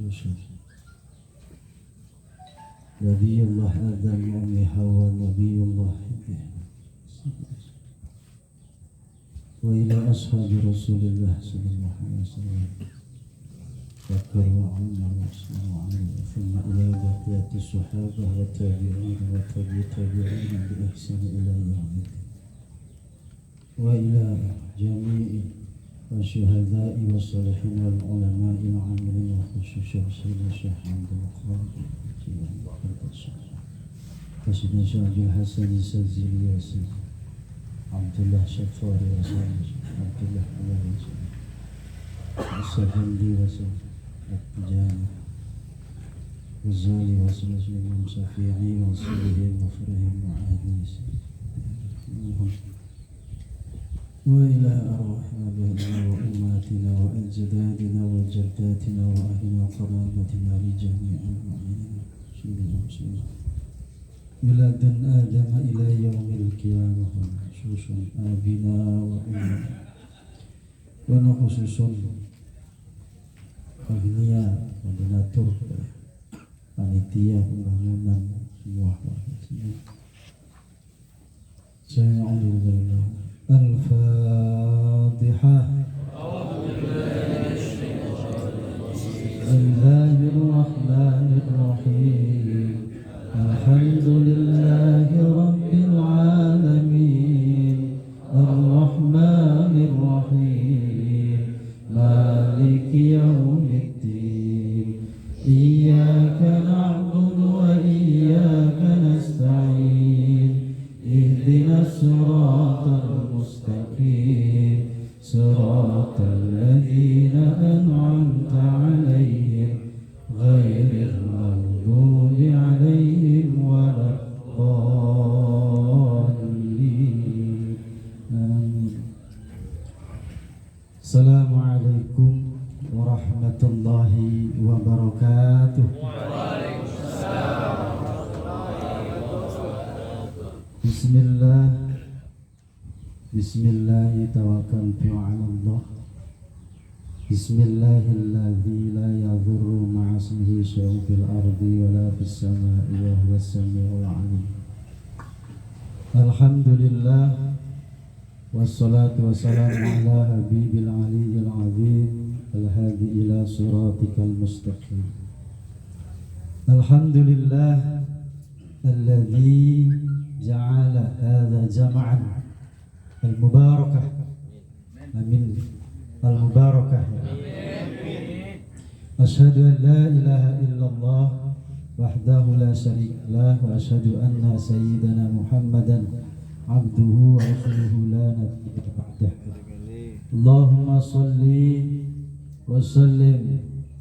الرسل نبي الله آدم وأم حواء نبي الله إبراهيم وإلى أصحاب رسول الله صلى الله عليه وسلم بكر وعمر وعثمان وعلي ثم إلى بقية الصحابة والتابعين والتابعين بإحسان إلى يوم الدين وإلى جميع الشهداء والصالحين والعلماء العاملين وخصوصا سيدنا الشيخ عبد القادر وسيدنا الشيخ عبد الحسن السجلي وسيدنا عبد الله شفاري وسيدنا عبد الله علوي السفندي وسيدنا التجاني والزالي وسيدنا المشافعي وصلهم وفرهم وعادي وإلى أرواح آبائنا وأمهاتنا وأجدادنا وجداتنا وأهلنا وقرابتنا لجميع المؤمنين إلى دن آدم إلى يوم القيامة خصوصا أبينا وأمنا ونخصوصا أغنياء ودناتور panitia pembangunan semua saya alhamdulillah الفاتحة بسم الله الرحمن الرحيم الحمد لله رب العالمين الرحمن الرحيم مالك يوم الدين إياك نعبد وإياك نستعين اهدنا الصراط المستقيم صراط الذين أنعمت عليهم غير المغضوب عليهم ولا الضالين آمين. السلام عليكم ورحمة الله وبركاته. Bismillah tawakkaltu 'ala Allah. Bismillahilladzi la yadhurru ma'a ismihi syai'un fil ardi wa la fis samaa'i wa huwas samii'ul 'aliim. Alhamdulillah wassalatu wassalamu ala habibil 'aliyyil 'azim al-hadi ila siratikal mustaqim. Alhamdulillah alladzi ja'ala hadza jam'an al-mubarakah amin al-mubarakah asyhadu an la ilaha illallah wahdahu la syarika lah wa asyhadu anna sayyidana Muhammadan abduhu wa rasuluhu la nabiyya ba'dah. Allahumma shalli wa sallim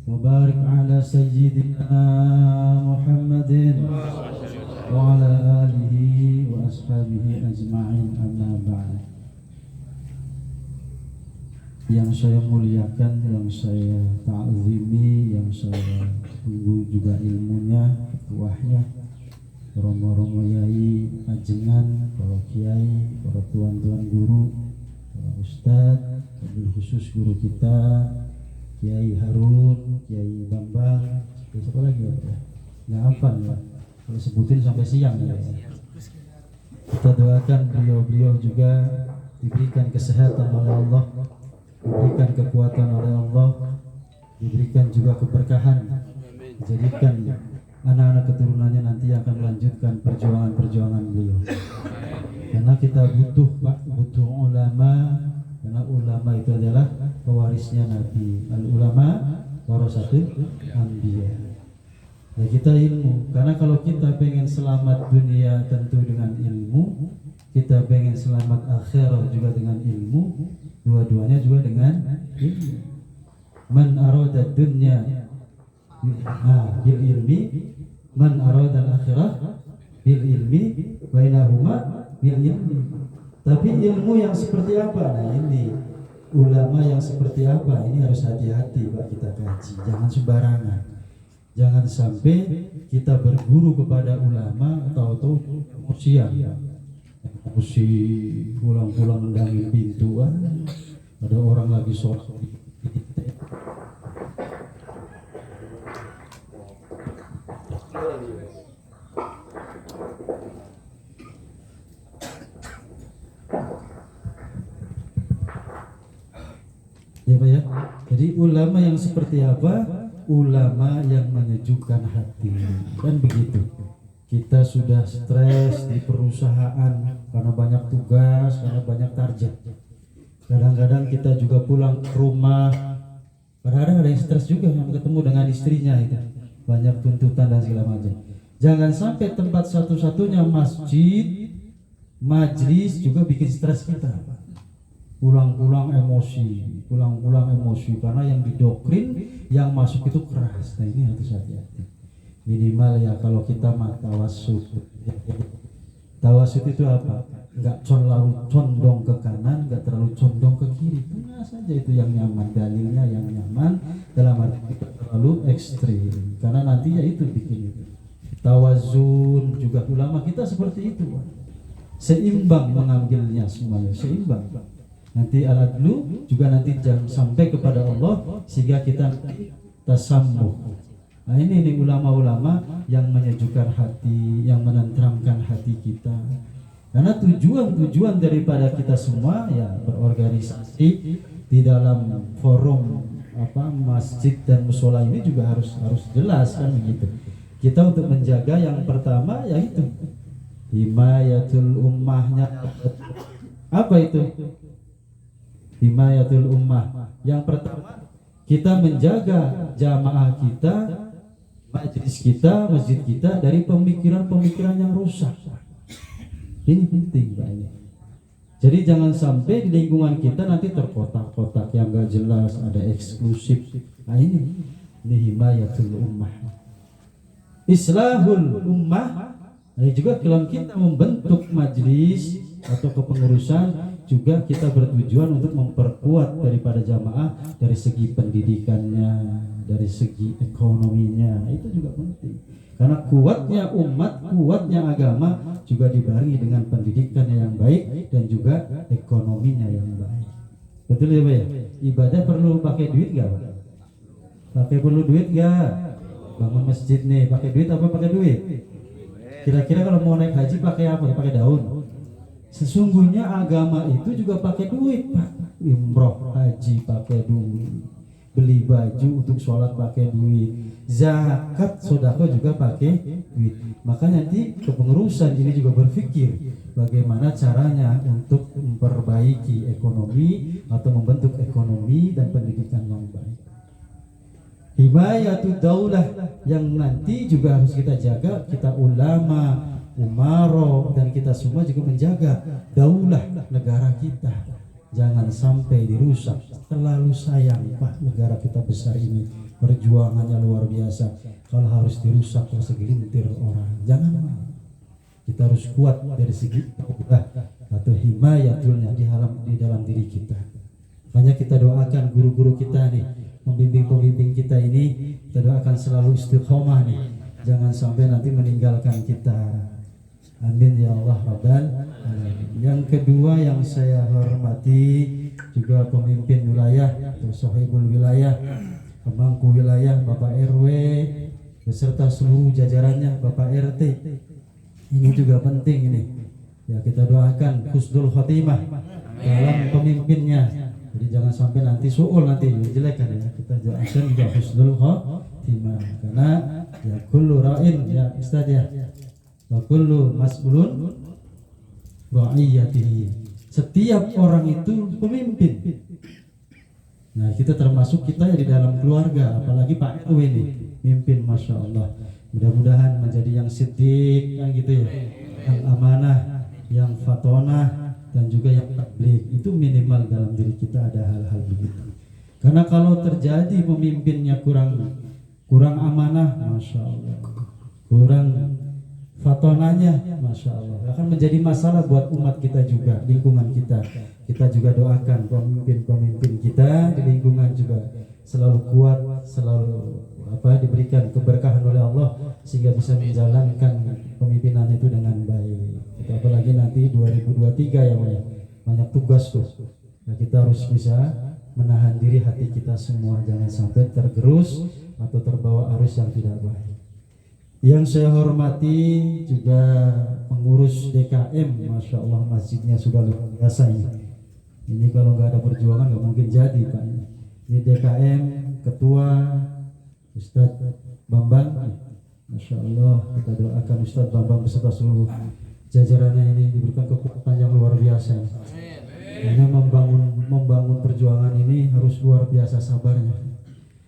wa barik ala sayyidina Muhammadin wa ala alihi wa ashabihi ajma'in, amma ba'd. Yang saya muliakan, yang saya ta'zimi, yang saya tunggu juga ilmunya, wahnya, romo-romo yai, ajengan, para kiai, para tuan-tuan guru, para ustadz, wabil khusus guru kita Kiai Harun, Kiai Bambang, siapa lagi ya? Nggak hafal ya, kalau sebutin sampai siang ya. Kita doakan beliau-beliau juga diberikan kesehatan oleh Allah, diberikan kekuatan oleh Allah, diberikan juga keberkahan, dijadikan anak-anak keturunannya nanti akan melanjutkan perjuangan-perjuangan beliau. Karena kita butuh ulama, karena ulama itu adalah pewarisnya Nabi. Al-ulama warasatul anbiya. Ya kita ilmu, karena kalau kita pengen selamat dunia tentu dengan ilmu, kita pengen selamat akhirat juga dengan ilmu, dua-duanya juga dengan ilmu. Man arada dunya bil ilmi, man arada al-akhirah bil ilmi, bainahuma bil ilmi. Tapi ilmu yang seperti apa? Nah ini ulama yang seperti apa? Ini harus hati-hati Pak kita kaji, jangan sembarangan. Jangan sampai kita berguru kepada ulama atau emosian, emosi pulang-pulang mendangin pintu, ada orang lagi sholat Ya Pak ya. Jadi ulama yang seperti apa? Ulama yang menyejukkan hati. Kan begitu. Kita sudah stres di perusahaan karena banyak tugas, karena banyak target. Kadang-kadang kita juga pulang ke rumah. Kadang-kadang ada yang stres juga yang ketemu dengan istrinya itu. Banyak tuntutan dan segala macam. Jangan sampai tempat satu-satunya masjid, majlis juga bikin stres kita. Pulang-pulang emosi karena yang didoktrin yang masuk itu keras. Nah ini harus hati-hati. Minimal ya kalau kita mah tawasud. Tawasud itu apa? Enggak terlalu condong ke kanan, enggak terlalu condong ke kiri. Tengah saja itu yang nyaman, dalilnya yang nyaman dalam arti tidak terlalu ekstrim. Karena nantinya itu bikin itu. Tawazun juga ulama kita seperti itu. Seimbang mengambilnya semuanya, seimbang. Nanti al-adlu juga nanti jangan sampai kepada Allah sehingga kita tasammuh. Nah ini ulama-ulama yang menyejukkan hati, yang menenteramkan hati kita. Karena tujuan daripada kita semua ya berorganisasi di dalam forum masjid dan musola ini juga harus jelas kan begitu. Kita untuk menjaga yang pertama yaitu himayatul ummahnya. Apa itu? Himayatul ummah. Yang pertama kita menjaga jamaah kita, majlis kita, masjid kita dari pemikiran-pemikiran yang rusak. Ini penting Pak ini. Jadi jangan sampai di lingkungan kita nanti terkotak-kotak yang gak jelas, ada eksklusif. Nah ini himayatul ummah. Islahul ummah. Nah juga kalau kita membentuk majlis atau kepengurusan juga kita bertujuan untuk memperkuat daripada jamaah dari segi pendidikannya, dari segi ekonominya. Itu juga penting. Karena kuatnya umat, kuatnya agama juga dibarengi dengan pendidikan yang baik dan juga ekonominya yang baik. Betul ya Pak ya? Ibadah perlu pakai duit gak Pak? Perlu duit gak? Bangun masjid nih, pakai duit apa pakai duit? Kira-kira kalau mau naik haji pakai apa? Pakai daun? Sesungguhnya agama itu juga pakai duit Pak. Umroh, haji pakai duit. Beli baju untuk sholat pakai duit. Zakat, sedekah juga pakai duit. Maka nanti kepengurusan ini juga berpikir bagaimana caranya untuk memperbaiki ekonomi atau membentuk ekonomi dan pendidikan yang baik. Himayatul daulah yang nanti juga harus kita jaga, kita ulama, umaro dan kita semua juga menjaga daulah negara kita. Jangan sampai dirusak. Terlalu sayang Pak negara kita besar ini. Perjuangannya luar biasa. Kalau harus dirusak oleh segelintir orang, jangan mau. Kita harus kuat dari segi daulah atau himayatulnya di dalam diri kita. Makanya kita doakan guru-guru kita nih, pembimbing-pembimbing kita ini, kita doakan selalu istiqomah nih. Jangan sampai nanti meninggalkan kita. Amin ya Allah Rabbal Alamin. Yang kedua yang saya hormati juga pemimpin wilayah atau sahibul wilayah, pemangku wilayah Bapak RW beserta seluruh jajarannya, Bapak RT. Ini juga penting ini. Ya kita doakan husnul khotimah dalam pemimpinnya. Jadi jangan sampai nanti suul nanti jelek kan ya. Kita doakan juga husnul khotimah karena ya kullu ra'in ya Ustaz ya. Wa kullu mas'ulun ra'iyatihi. Setiap orang itu pemimpin. Nah kita termasuk kita ya di dalam keluarga, apalagi Pak RW ini mimpin, masya Allah. Mudah-mudahan menjadi yang siddiq kan gitu ya, yang amanah, yang fatonah dan juga yang tabligh. Itu minimal dalam diri kita ada hal-hal begitu. Karena kalau terjadi pemimpinnya kurang amanah, masya Allah, kurang fatonanya, masya Allah, akan menjadi masalah buat umat kita juga, lingkungan kita. Kita juga doakan pemimpin-pemimpin kita di lingkungan juga selalu kuat, selalu diberikan keberkahan oleh Allah sehingga bisa menjalankan pemimpinan itu dengan baik. Apalagi nanti 2023 ya, banyak tugas tuh. Nah, kita harus bisa menahan diri hati kita semua, jangan sampai tergerus atau terbawa arus yang tidak baik. Yang saya hormati juga pengurus DKM, Masya Allah masjidnya sudah luar biasa ini. Ini kalau nggak ada perjuangan nggak mungkin jadi Pak. Ini DKM, Ketua Ustadz Bambang, Masya Allah kita doakan Ustadz Bambang beserta seluruh jajarannya ini diberikan kekuatan yang luar biasa. Karena membangun perjuangan ini harus luar biasa sabarnya.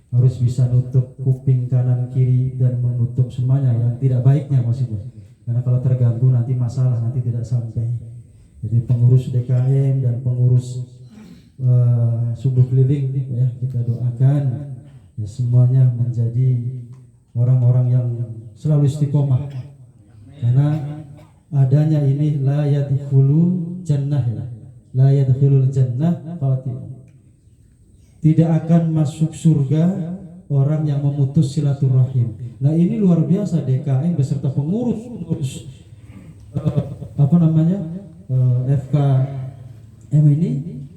Harus bisa nutup kuping kanan kiri dan menutup semuanya yang tidak baiknya maksudnya. Karena kalau terganggu nanti masalah, nanti tidak sampai. Jadi pengurus DKM dan pengurus subuh keliling ya, kita doakan ya, semuanya menjadi orang-orang yang selalu istiqomah. Karena adanya ini la yadkhulu jannah ya. La yadkhulul jannah qatil. Tidak akan masuk surga orang yang memutus silaturahim. Nah ini luar biasa DKM beserta pengurus FKM ini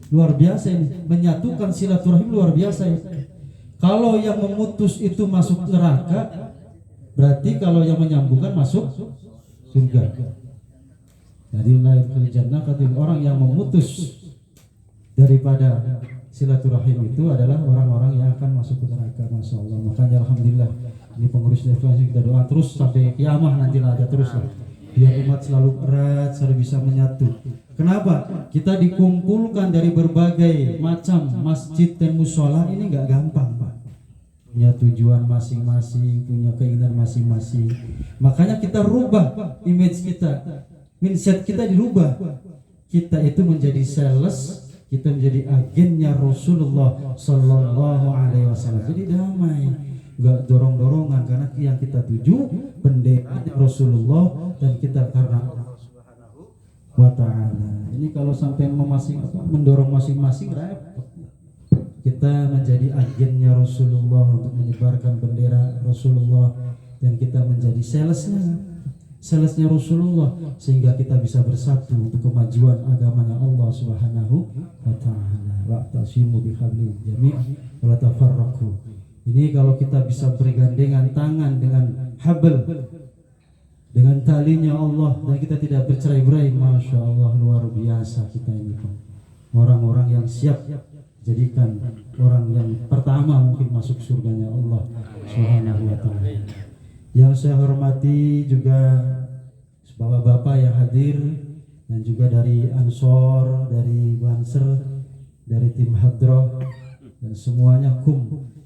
luar biasa ini, menyatukan silaturahim luar biasa ini. Kalau yang memutus itu masuk neraka, berarti kalau yang menyambungkan masuk surga. Jadi orang yang memutus daripada silaturahim itu adalah orang-orang yang akan masuk ke neraka. Masya Allah. Makanya alhamdulillah ini pengurus DKM kita doa terus sampai kiamah nanti lah, ada terus lah. Biar umat selalu erat, selalu bisa menyatu. Kenapa? Kita dikumpulkan dari berbagai macam masjid dan musola, ini nggak gampang Pak. Punya tujuan masing-masing, punya keinginan masing-masing. Makanya kita rubah image kita, mindset kita dirubah. Kita itu menjadi sales, kita menjadi agennya Rasulullah Sallallahu Alaihi Wasallam. Jadi damai, nggak dorong-dorongan, karena yang kita tuju benderanya Rasulullah dan kita karena Allah Subhanahu wa Ta'ala. Ini kalau sampai mendorong masing-masing repot. Kita menjadi agennya Rasulullah untuk menyebarkan bendera Rasulullah dan kita menjadi salesnya Rasulullah sehingga kita bisa bersatu untuk kemajuan agamanya Allah Subhanahu wa Ta'ala. Wa'tasimu bihablil jami'an wa la tafarraqu. Ini kalau kita bisa bergandengan tangan dengan habl, dengan talinya Allah, dan kita tidak bercerai-berai, Masya Allah luar biasa kita ini. Orang-orang yang siap jadikan orang yang pertama mungkin masuk surganya Allah Subhanahu wa Ta'ala. Yang saya hormati juga bapak-bapak yang hadir dan juga dari Ansor, dari Banser, dari tim Hadroh dan semuanya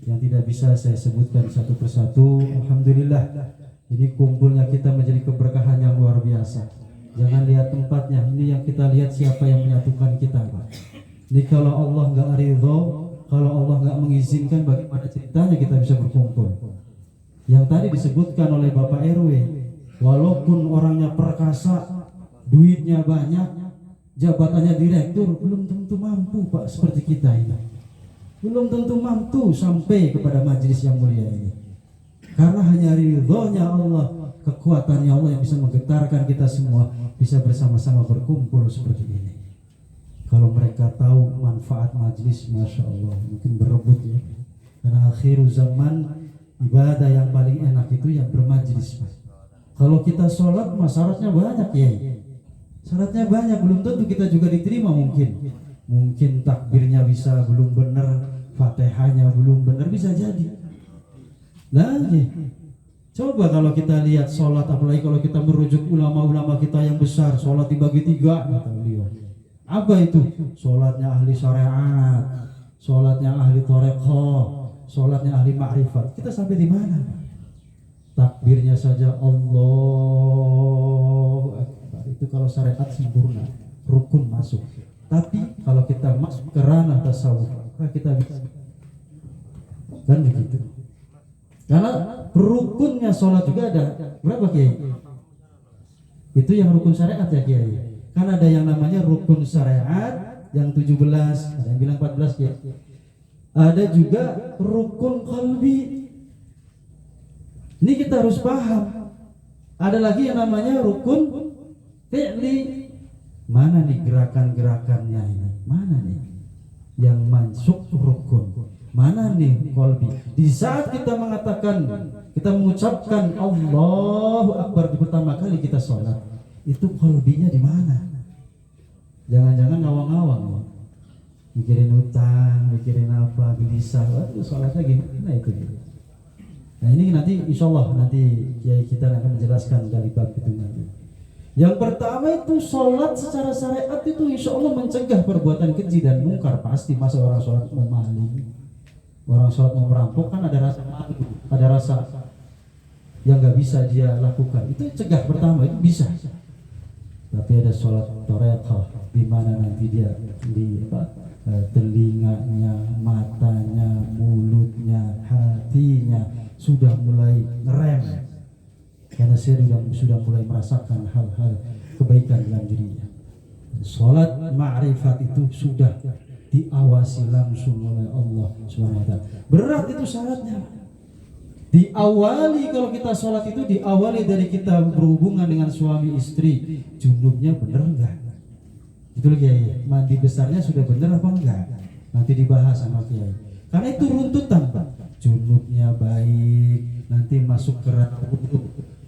yang tidak bisa saya sebutkan satu persatu. Alhamdulillah ini kumpulnya kita menjadi keberkahan yang luar biasa. Jangan lihat tempatnya, ini yang kita lihat siapa yang menyatukan kita Pak. Ini kalau Allah nggak ridho, kalau Allah nggak mengizinkan, bagaimana ceritanya kita bisa berkumpul. Yang tadi disebutkan oleh Bapak RW, walaupun orangnya perkasa, duitnya banyak, jabatannya direktur, belum tentu mampu Pak seperti kita ini. Belum tentu mampu sampai kepada majelis yang mulia ini. Karena hanya ridhonya Allah, kekuatannya Allah yang bisa menggetarkan kita semua, bisa bersama-sama berkumpul seperti ini. Kalau mereka tahu manfaat majelis, Masya Allah, mungkin berebut ya. Karena akhir zaman ibadah yang paling enak itu yang bermajlis. Kalau kita sholat, syaratnya banyak ya. Syaratnya banyak, belum tentu kita juga diterima mungkin. Mungkin takbirnya bisa belum benar, Fatihahnya belum benar, bisa jadi. Lagi, coba kalau kita lihat sholat, apalagi kalau kita merujuk ulama-ulama kita yang besar, sholat dibagi 3, kata beliau. Apa itu? Sholatnya ahli syariat, sholatnya ahli thariqah, sholatnya ahli ma'rifat. Kita sampai di mana? Takbirnya saja Allahu Akbar. Itu kalau syariat sempurna, rukun masuk. Tapi kalau kita masuk ke ranah tasawuf, maka kita bisa kan begitu. Karena rukunnya sholat juga ada berapa Kiai? Itu yang rukun syariat ya Kiai. Kan ada yang namanya rukun syariat yang 17, ada yang bilang 14 Kiai. Ada juga rukun qalbi. Ini kita harus paham. Ada lagi yang namanya rukun fi'li. Mana nih gerakan-gerakannya ini? Mana nih yang masuk rukun? Mana nih qalbi? Di saat kita mengatakan kita mengucapkan Allahu Akbar di pertama kali kita sholat, itu qalbinya di mana? Jangan-jangan ngawang-ngawang ya. Mikirin utang, mikirin apa, gelisah, waduh sholatnya gimana itu gitu. Nah ini nanti insya Allah nanti kiai kita akan menjelaskan dari bab itu nanti. Yang pertama itu sholat secara syariat itu insya Allah mencegah perbuatan keji dan mungkar. Pasti masa orang sholat mau maling, orang sholat mau merampok kan ada rasa malu, ada rasa yang nggak bisa dia lakukan. Itu cegah pertama, itu bisa. Tapi ada sholat torekah di mana nanti dia di telinganya, matanya, mulutnya, hatinya sudah mulai ngerem karena saya sudah mulai merasakan hal-hal kebaikan dalam dirinya. Sholat ma'rifat itu sudah diawasi langsung oleh Allah Subhanahu wa ta'ala. Berat itu syaratnya. Diawali, kalau kita sholat itu diawali dari kita berhubungan dengan suami istri, junubnya benar enggak? Itu lagi ya, mandi besarnya sudah benar apa enggak? Nanti dibahas sama kiai. Karena itu runtutan Pak. Junubnya baik, nanti masuk ke wudu.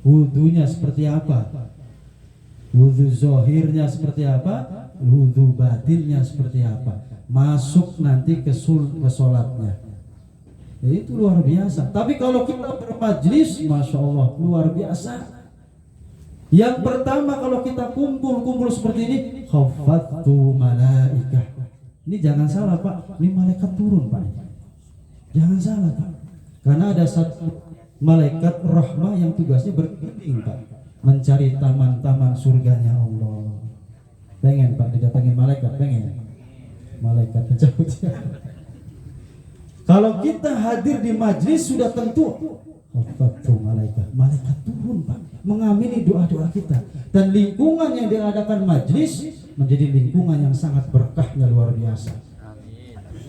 Wudunya seperti apa? Wudu zohirnya seperti apa? Wudu batinnya seperti apa? Masuk nanti ke sholatnya. Ya, itu luar biasa. Tapi kalau kita bermajlis, masya Allah luar biasa. Yang pertama kalau kita kumpul seperti ini, khafatu malaikah. Ini jangan salah Pak, ini malaikat turun Pak. Jangan salah Pak. Karena ada satu malaikat rahmah yang tugasnya berkeliling Pak, mencari taman-taman surganya Allah. Pengen Pak didatangin malaikat, pengen. Malaikat pencabut. Kalau kita hadir di majlis sudah tentu malaikat turun Pak, mengamini doa-doa kita. Dan lingkungan yang diadakan majlis menjadi lingkungan yang sangat berkahnya luar biasa.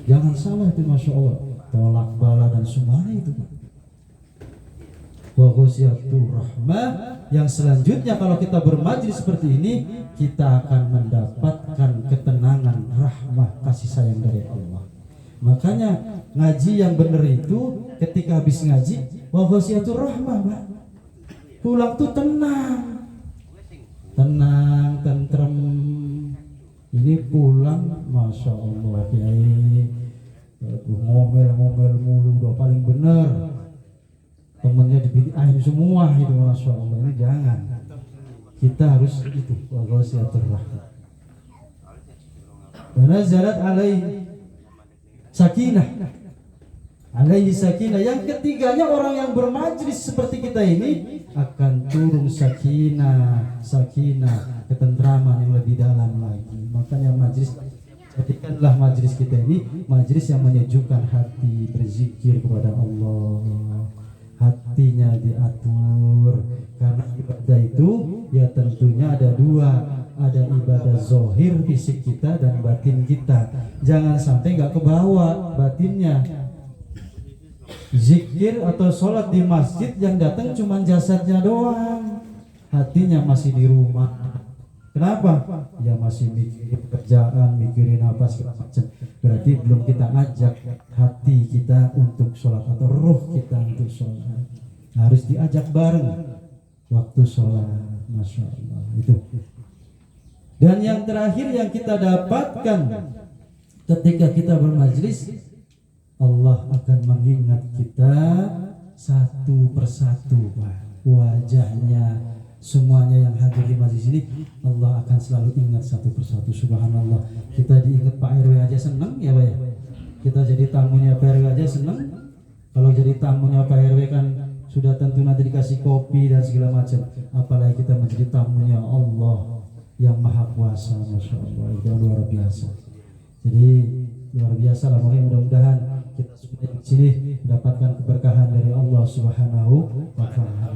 Jangan salah itu masya Allah, tolak bala dan semuanya itu Pak. Wa ghusyatur rahmah. Yang selanjutnya kalau kita bermajlis seperti ini, kita akan mendapatkan ketenangan, rahmah, kasih sayang dari Allah. Makanya ngaji yang benar itu ketika habis ngaji, wa ghusyatur rahmah Pak. Pulang tuh tenang, tentrem. Ini pulang masya Allah kiai ngomel mulu udah paling bener. Temennya dibid'ahin semua itu masya Allah. Ini jangan. Kita harus itu wa ghusyatur rahmah. Wa nazalat alaihi sakinah. Alaihi sakinah. Yang ketiganya orang yang bermajlis seperti kita ini akan turun sakinah, ketentraman yang lebih dalam lagi. Makanya majlis, jadikanlah majlis kita ini majlis yang menyejukkan hati, berzikir kepada Allah. Hatinya diatur. Karena ibadah itu ya tentunya ada dua. Ada ibadah zohir fisik kita dan batin kita. Jangan sampai nggak kebawa batinnya. Zikir atau sholat di masjid yang datang cuma jasadnya doang, hatinya masih di rumah. Kenapa? Ya masih mikirin kerjaan, mikirin apa segala macam. Berarti belum kita ajak hati kita untuk sholat atau ruh kita untuk sholat. Harus diajak bareng waktu sholat. Masya Allah itu. Dan yang terakhir yang kita dapatkan ketika kita bermajlis, Allah akan mengingat kita satu persatu Pak. Wajahnya semuanya yang hadir di majlis ini Allah akan selalu ingat satu persatu. Subhanallah. Kita diingat Pak RW aja senang ya Pak ya. Kita jadi tamunya Pak RW aja senang. Kalau jadi tamunya Pak RW kan sudah tentu nanti dikasih kopi dan segala macam. Apalagi kita menjadi tamunya Allah yang maha kuasa, masya Allah, itu luar biasa. Jadi luar biasa lah, mudah-mudahan kita semua di sini mendapatkan keberkahan dari Allah Subhanahu wa Ta'ala.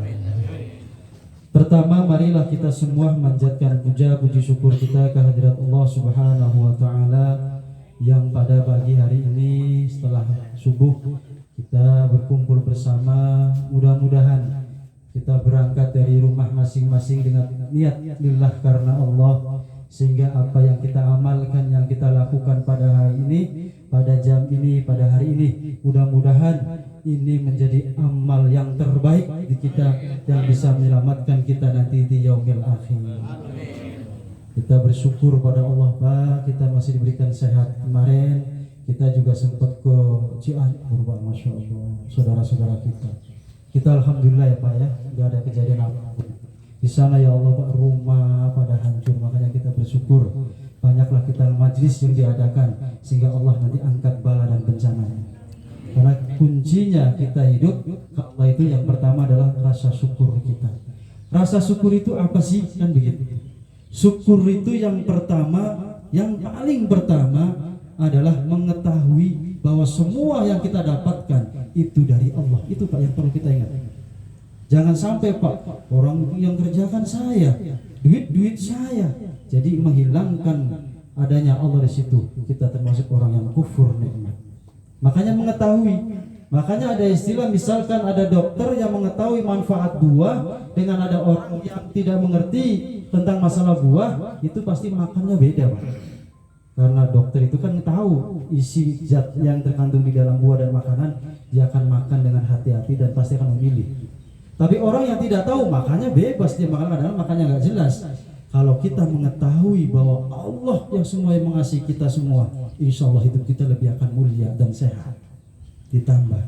Pertama, marilah kita semua manjatkan puji syukur kita kehadirat Allah Subhanahu wa Ta'ala yang pada pagi hari ini setelah subuh kita berkumpul bersama. Mudah-mudahan kita berangkat dari rumah masing-masing dengan niat lillah karena Allah, sehingga apa yang kita amalkan, yang kita lakukan pada hari ini pada jam ini, pada hari ini. Mudah-mudahan ini menjadi amal yang terbaik di kita yang bisa menyelamatkan kita nanti di yaumil akhir. Kita bersyukur pada Allah Pak, kita masih diberikan sehat. Kemarin kita juga sempat ke Cianjur Pak, Masya Allah, saudara-saudara kita. Kita alhamdulillah ya Pak ya, nggak ada kejadian apapun. Di sana ya Allah Pak, rumah pada hancur, makanya kita bersyukur. Banyaklah kita majlis yang diadakan sehingga Allah nanti angkat bala dan bencananya. Karena kuncinya kita hidup Allah itu yang pertama adalah rasa syukur kita. Rasa syukur itu apa sih? Kan begitu. Syukur itu yang pertama, yang paling pertama adalah mengetahui bahwa semua yang kita dapatkan itu dari Allah. Itu Pak yang perlu kita ingat. Jangan sampai Pak, orang yang kerjakan saya, duit saya. Jadi menghilangkan adanya Allah di situ. Kita termasuk orang yang kufur nikmat. Makanya mengetahui. Makanya ada istilah, misalkan ada dokter yang mengetahui manfaat buah dengan ada orang yang tidak mengerti tentang masalah buah, itu pasti makannya beda Pak. Karena dokter itu kan tahu isi zat yang terkandung di dalam buah dan makanan, dia akan makan dengan hati-hati dan pasti akan memilih. Tapi orang yang tidak tahu makannya bebas, dia makan kadang makannya nggak jelas. Kalau kita mengetahui bahwa Allah yang semua yang mengasihi kita semua, insya Allah hidup kita lebih akan mulia dan sehat. Ditambah.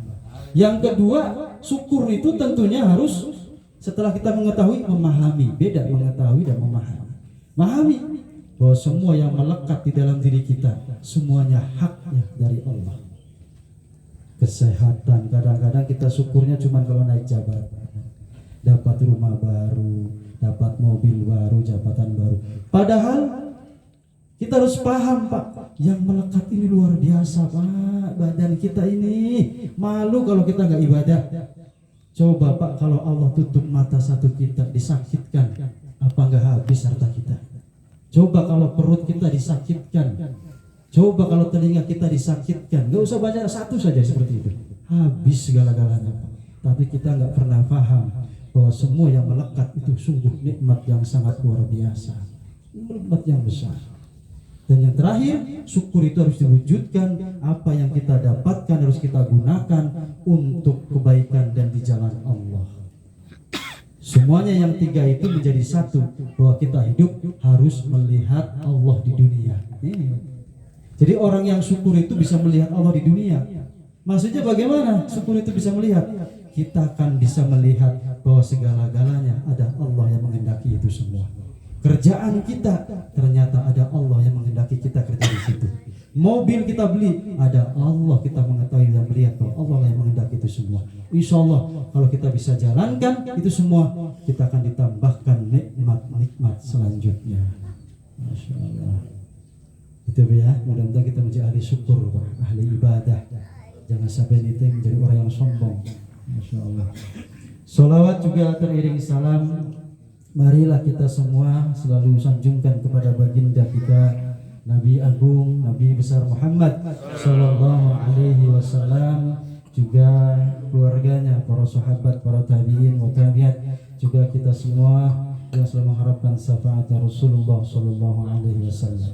Yang kedua, syukur itu tentunya harus setelah kita mengetahui, memahami. Beda mengetahui dan memahami. Memahami bahwa semua yang melekat di dalam diri kita semuanya haknya dari Allah. Kesehatan, kadang-kadang kita syukurnya cuma kalau naik jabatan, dapat rumah baru, dapat mobil baru, jabatan baru. Padahal kita harus paham Pak, yang melekat ini luar biasa Pak. Badan kita ini malu kalau kita nggak ibadah. Coba Pak, kalau Allah tutup mata satu kita disakitkan, apa nggak habis harta kita? Coba kalau perut kita disakitkan, coba kalau telinga kita disakitkan, nggak usah banyak, satu saja seperti itu, habis segala-galanya Pak. Tapi kita nggak pernah paham bahwa semua yang melekat itu sungguh nikmat yang sangat luar biasa, nikmat yang besar. Dan yang terakhir, syukur itu harus diwujudkan. Apa yang kita dapatkan harus kita gunakan untuk kebaikan dan di jalan Allah. Semuanya yang tiga itu menjadi satu, bahwa kita hidup harus melihat Allah di dunia. Jadi orang yang syukur itu bisa melihat Allah di dunia. Maksudnya bagaimana syukur itu bisa melihat? Kita akan bisa melihat bahwa segala-galanya ada Allah yang menghendaki itu semua. Kerjaan kita ternyata ada Allah yang menghendaki kita kerja di situ. Mobil kita beli, ada Allah, kita mengetahui dan melihat bahwa Allah yang menghendaki itu semua. Insya Allah kalau kita bisa jalankan itu semua, kita akan ditambahkan nikmat-nikmat selanjutnya. Masya Allah. Itu ya, mudah-mudahan kita menjadi ahli syukur, ahli ibadah. Jangan sampai kita menjadi orang yang sombong. Masya Allah. Sholawat juga teriring salam. Marilah kita semua selalu sanjungkan kepada baginda kita Nabi Agung, Nabi besar Muhammad Sallallahu Alaihi Wasallam, juga keluarganya, para sahabat, para tabiin, wa tabiat, juga kita semua yang selalu mengharapkan syafaat Rasulullah Sallallahu Alaihi Wasallam.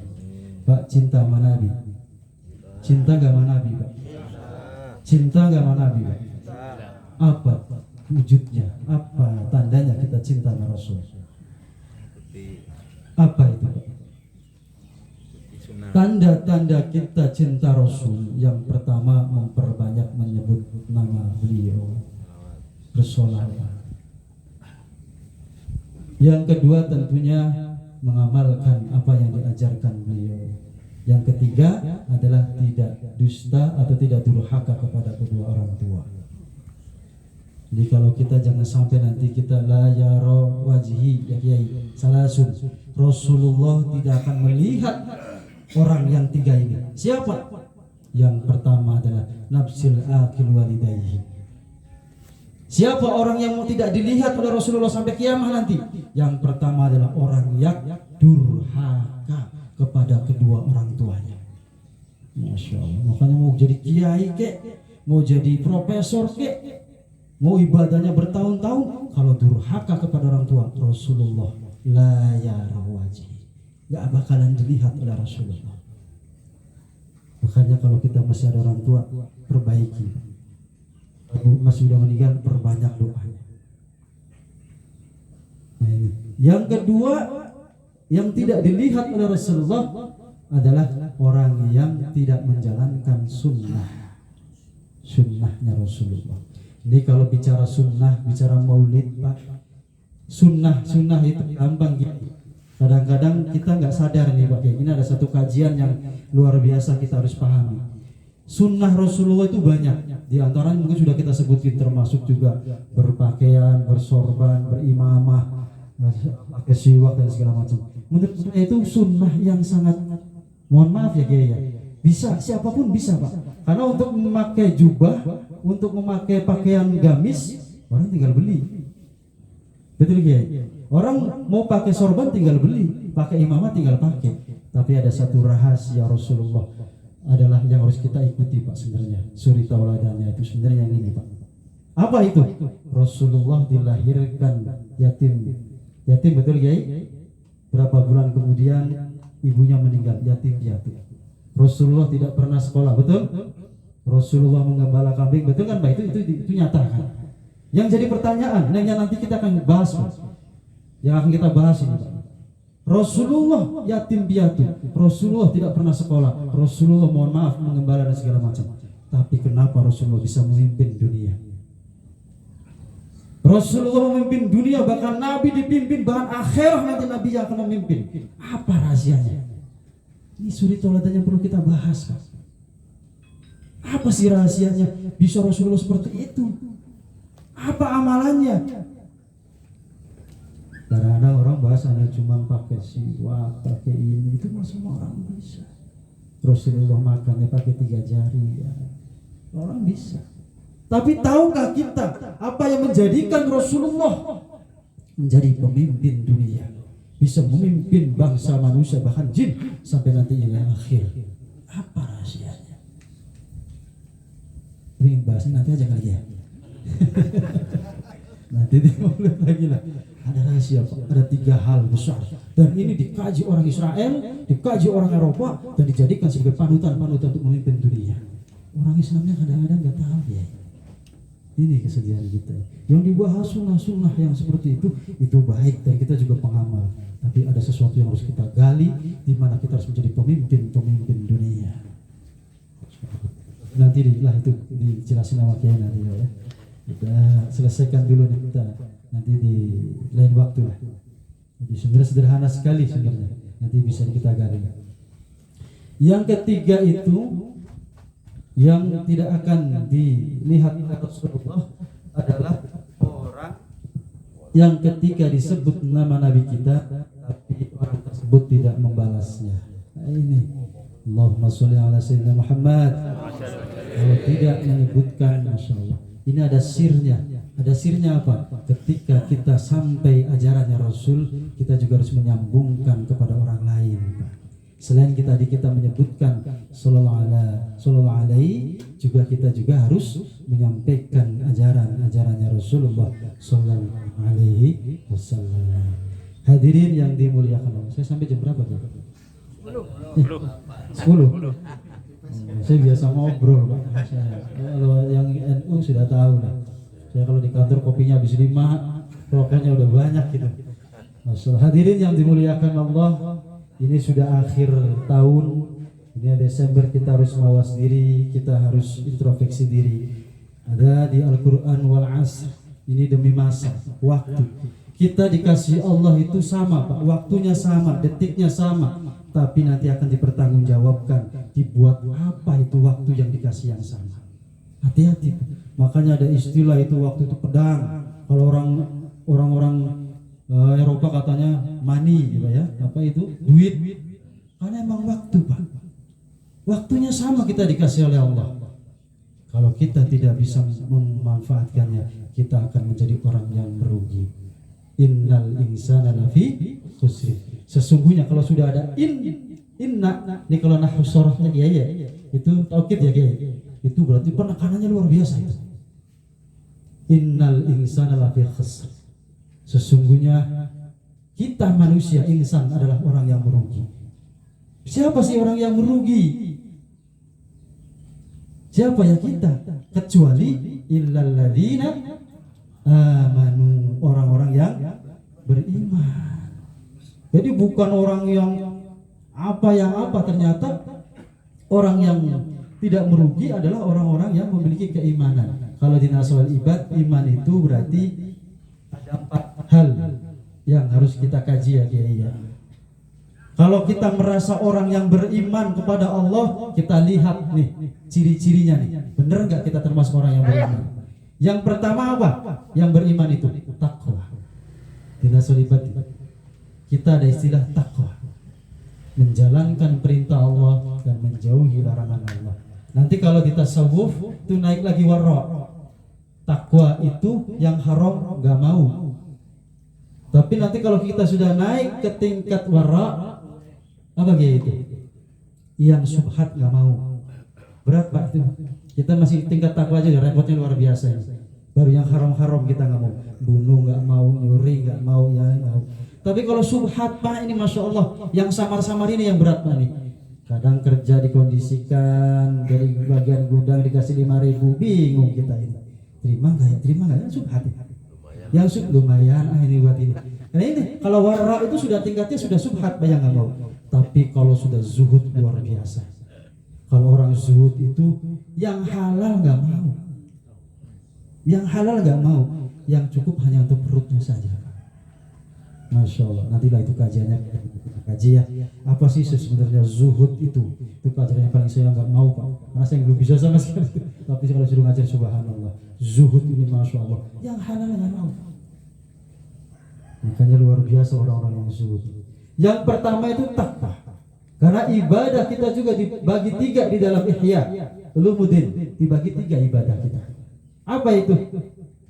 Pak, cinta sama Nabi? Cinta gak sama Nabi Pak? Cinta gak sama Nabi Pak? Apa wujudnya? Apa tandanya kita cinta sama Rasul? Apa itu Pak? Tanda-tanda kita cinta Rasul, yang pertama memperbanyak menyebut nama beliau, bersolawat. Yang kedua tentunya mengamalkan apa yang diajarkan beliau. Yang ketiga adalah tidak dusta atau tidak durhaka kepada kedua orang tua. Jadi kalau kita jangan sampai nanti kita la yara wajhi, ya Kiai, salasun, Rasulullah tidak akan melihat orang yang tiga ini. Siapa? Yang pertama adalah nafsil akil walidayhi. Siapa orang yang mau tidak dilihat oleh Rasulullah sampai kiamat nanti? Yang pertama adalah orang yang durhaka kepada kedua orang tuanya. Masya Allah. Makanya mau jadi kiai kek, mau jadi profesor kek, mau ibadahnya bertahun-tahun, kalau durhaka kepada orang tua, Rasulullah la yara wajhi, gak bakalan dilihat oleh Rasulullah. Makanya kalau kita masih ada orang tua, perbaiki. Ibu masih sudah meninggal, perbanyak doanya. Nah, ini. Yang kedua, yang tidak dilihat oleh Rasulullah adalah orang yang tidak menjalankan sunnahnya Rasulullah. Ini kalau bicara sunnah, bicara maulid, Pak, sunnah itu gampang gitu. Kadang-kadang kita nggak sadar nih Pak, ini ada satu kajian yang luar biasa kita harus pahami. Sunnah Rasulullah itu banyak. Di antaranya mungkin sudah kita sebutin, termasuk juga berpakaian, bersorban, berimamah, pakai siwak dan segala macam. Menurut saya itu sunnah yang sangat, mohon maaf ya Kiai ya, bisa siapapun bisa Pak. Karena untuk memakai jubah, untuk memakai pakaian gamis, orang tinggal beli. Betul Kiai? Orang mau pakai sorban tinggal beli, pakai imamah tinggal pakai. Tapi ada satu rahasia Rasulullah adalah yang harus kita ikuti Pak sebenarnya. Suri tauladannya itu sebenarnya yang ini Pak. Apa itu? Rasulullah dilahirkan yatim. Yatim betul Kiai? Berapa bulan kemudian ibunya meninggal, yatim piatu. Rasulullah tidak pernah sekolah, betul? Rasulullah menggembala kambing, betul kan Pak? Itu nyata kan? Yang jadi pertanyaan, yang nanti kita akan bahas Pak. Yang akan kita bahas ini Pak. Rasulullah yatim piatu, Rasulullah tidak pernah sekolah, Rasulullah mohon maaf menggembala dan segala macam. Tapi kenapa Rasulullah bisa memimpin dunia? Rasulullah memimpin dunia, bahkan Nabi dipimpin, bahkan akhirat nanti Nabi yang akan memimpin. Apa rahasianya? Ini suri tauladan yang perlu kita bahas Pak. Apa sih rahasianya bisa Rasulullah seperti itu? Apa amalannya? Kadang-kadang orang bahasanya cuma pakai siwak, pakai ini, itu mah semua orang bisa. Rasulullah makannya pakai 3 jari, ya. Orang bisa. Tapi tahukah kita apa yang menjadikan Rasulullah menjadi pemimpin dunia, bisa memimpin bangsa manusia bahkan jin sampai nanti yang akhir? Apa rahasianya? Ingin bahasnya nanti aja kali ya. Nanti dimulai lagi lah. Ada rahasia Pak, ada 3 hal besar. Dan ini dikaji orang Israel, dikaji orang Eropa, dan dijadikan sebagai panutan-panutan untuk memimpin dunia. Orang Islamnya kadang-kadang nggak tahu ya. Ini kesedihan kita. Yang dibahas sunnah-sunnah yang seperti itu baik dan kita juga pengamal. Tapi ada sesuatu yang harus kita gali, di mana kita harus menjadi pemimpin dunia. Nanti itu dijelasin sama Kiai nanti ya. Kita selesaikan dulu nih kita. Nanti di lain waktu lah. Jadi sebenarnya sederhana sekali sebenarnya. Nanti bisa kita gali. Yang ketiga itu yang tidak akan dilihat oleh Rasulullah adalah orang yang ketika disebut nama Nabi kita, tapi orang tersebut tidak membalasnya. Nah, ini Allahumma sholli ala sayyidina Muhammad. Kalau tidak menyebutkan, Masya Allah. Ini ada sirnya. Ada sirnya apa? Ketika kita sampai ajarannya Rasul, kita juga harus menyambungkan kepada orang lain. Selain kita menyebutkan sallallahu alaihi, juga kita juga harus menyampaikan ajarannya Rasulullah sallallahu alaihi wasallam. Hadirin yang dimuliakan Allah. Saya sampai jam berapa Pak? 10. Saya biasa ngobrol Pak. Kalau yang NU sudah tahu lah. Saya kalau di kantor kopinya habis 5, rokoknya udah banyak gitu. Masalah hadirin yang dimuliakan Allah, ini sudah akhir tahun. Ini Desember, kita harus mawas diri, kita harus introspeksi diri. Ada di Al-Quran wal Asr. Ini demi masa, waktu. Kita dikasih Allah itu sama Pak, waktunya sama, detiknya sama. Tapi nanti akan dipertanggungjawabkan, dibuat apa itu waktu yang dikasih yang sama. Hati-hati. Makanya ada istilah itu waktu itu pedang. Kalau orang-orang Eropa katanya money gitu ya. Apa itu? Duit. Karena emang waktu Pak. Waktunya sama kita dikasih oleh Allah. Kalau kita tidak bisa memanfaatkannya, kita akan menjadi orang yang merugi. Innal insana lafi khusr. Sesungguhnya kalau sudah ada inna, ini kalau nahwu sharahnya ya. Itu taukid ya Kiai. Itu berarti penekanannya luar biasa itu. Innal insana lafi khusr. Sesungguhnya kita manusia, insan adalah orang yang merugi. Siapa sih orang yang merugi? Siapa ya kita? Kecuali illalladzina amanu, orang-orang yang beriman. Jadi bukan orang yang apa, ternyata orang yang tidak merugi adalah orang-orang yang memiliki keimanan. Kalau di Nasrul Ibad, iman itu berarti ada 4 hal yang harus kita kaji ya Kiai ya. Kalau kita merasa orang yang beriman kepada Allah, kita lihat nih ciri-cirinya nih. Bener nggak kita termasuk orang yang beriman? Yang pertama apa? Yang beriman itu takwa. Di Nasrul Ibad kita ada istilah takwa, menjalankan perintah Allah dan menjauhi larangan Allah. Nanti kalau di tasawuf itu naik lagi wara. Takwa itu yang haram nggak mau. Tapi nanti kalau kita sudah naik ke tingkat wara, apa gitu? Yang subhat nggak mau. Berat Pak itu. Kita masih tingkat takwa aja, repotnya luar biasa. Baru yang haram-haram kita nggak mau. Bunuh nggak mau, nyuri nggak mau, ya nggak mau. Tapi kalau subhat Pak ini Masya Allah, yang samar-samar ini yang berat Pak nih. Kadang kerja dikondisikan, dari bagian gudang dikasih 5.000, bingung kita ini. Terima nggak ya subhat ya? Yang lumayan ini buat ini. Nah ini kalau wara itu sudah tingkatnya sudah subhat bayang nggak mau. Tapi kalau sudah zuhud luar biasa. Kalau orang zuhud itu yang halal nggak mau, yang halal nggak mau, yang cukup hanya untuk perutnya saja. Masya Allah. Nantilah itu kajiannya kita kaji ya. Apa sih sebenarnya zuhud itu? Itu pelajaran yang paling saya nggak mau Pak. Karena saya belum bisa sama sekali. Tapi kalau suruh ngajar subhanallah. Zuhud ini Masya Allah. Yang halal nggak mau. Makanya luar biasa orang-orang yang zuhud. Yang pertama itu takwa. Karena ibadah kita juga dibagi 3 di dalam Ihya Ulumuddin. Dibagi 3 ibadah kita. Apa itu?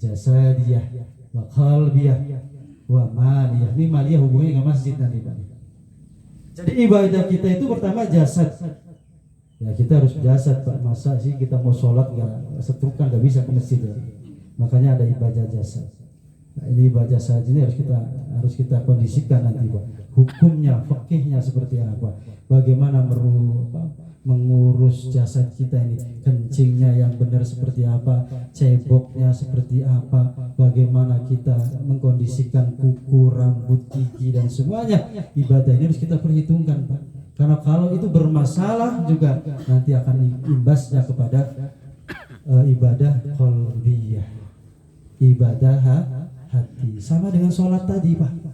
Jasadiyah, wa qalbiyah, wa maliyah. Ini maliyah hubungannya dengan masjid nanti Pak. Jadi ibadah kita itu pertama jasad. Ya kita harus jasad Pak. Masa sih kita mau sholat nggak setrukan, nggak bisa ke masjid ya. Makanya ada ibadah jasad. Nah, ini ibadah jasad ini harus kita kondisikan nanti Pak. Hukumnya, fikihnya seperti apa? Bagaimana mengurus jasad kita ini? Kencingnya yang benar seperti apa? Ceboknya seperti apa? Bagaimana kita mengkondisikan kuku, rambut, gigi dan semuanya? Ibadah ini harus kita perhitungkan Pak. Karena kalau itu bermasalah juga nanti akan imbasnya kepada ibadah qalbiyah, ibadah hati. Sama dengan sholat tadi Pak.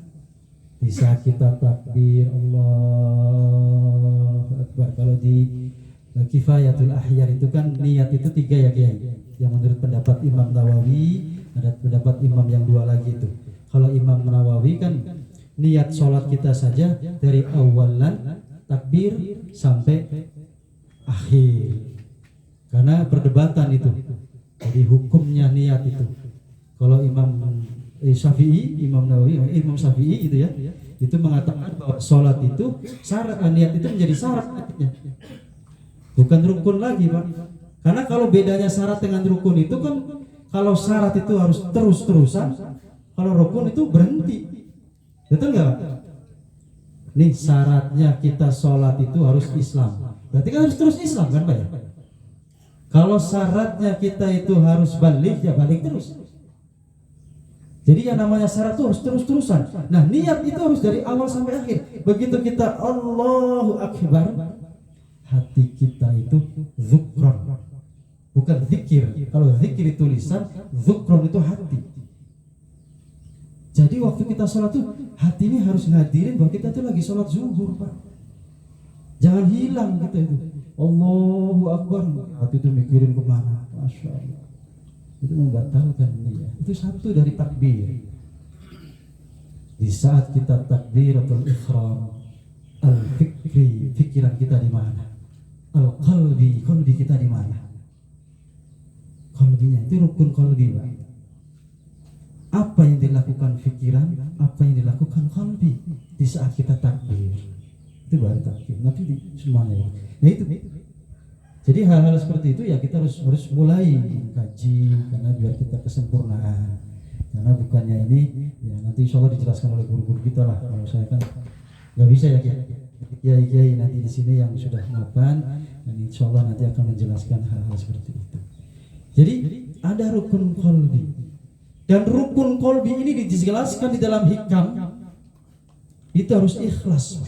Bisa kita takbir Allah Akbar. Kalau di Kifayatul Ahyar itu kan niat itu 3 ya Kiai. Yang menurut pendapat Imam Nawawi, ada pendapat imam yang 2 lagi itu. Kalau Imam Nawawi kan niat sholat kita saja dari awalan takbir sampai akhir. Karena perdebatan itu. Jadi hukumnya niat itu. Kalau Imam Syafi'i, Imam Nawawi, Imam Syafi'i itu ya, itu mengatakan bahwa sholat itu syarat, niat itu menjadi syarat, bukan rukun lagi Pak. Karena kalau bedanya syarat dengan rukun itu kan, kalau syarat itu harus terus-terusan, kalau rukun itu berhenti, betul nggak Pak? Nih syaratnya kita sholat itu harus Islam, berarti kan harus terus Islam kan Pak ya? Kalau syaratnya kita itu harus balik, ya balik terus. Jadi yang namanya syarat itu harus terus-terusan. Nah niat itu harus dari awal sampai akhir. Begitu kita Allahu Akbar, hati kita itu zukron, bukan zikir. Kalau zikir itu lisan, zukron itu hati. Jadi waktu kita sholat tuh hati ini harus ngadirin bahwa kita tuh lagi sholat zuhur Pak. Jangan hilang kita itu. Allahu Akbar, hati itu mikirin kemana. Masya Allah. Itu membatalkan niat. Itu satu dari takbir. Di saat kita takbiratul ihram, al-fikri, pikiran kita di mana? Al-qalbi, qalbi kita di mana? Qalbinya itu rukun qalbi Pak. Apa yang dilakukan pikiran, apa yang dilakukan qalbi di saat kita takbir. Itu baru takbir. Nanti semuanya. Nah itu. Jadi hal-hal seperti itu ya kita harus mulai kaji karena biar kita kesempurnaan. Karena bukannya ini ya nanti insya Allah dijelaskan oleh guru-guru kita lah. Kalau saya kan nggak bisa ya kiai nanti di sini yang sudah mapan Dan insya Allah nanti akan menjelaskan hal-hal seperti itu. Jadi ada rukun qalbi. Dan rukun qalbi ini dijelaskan di dalam hikam. Itu harus ikhlas.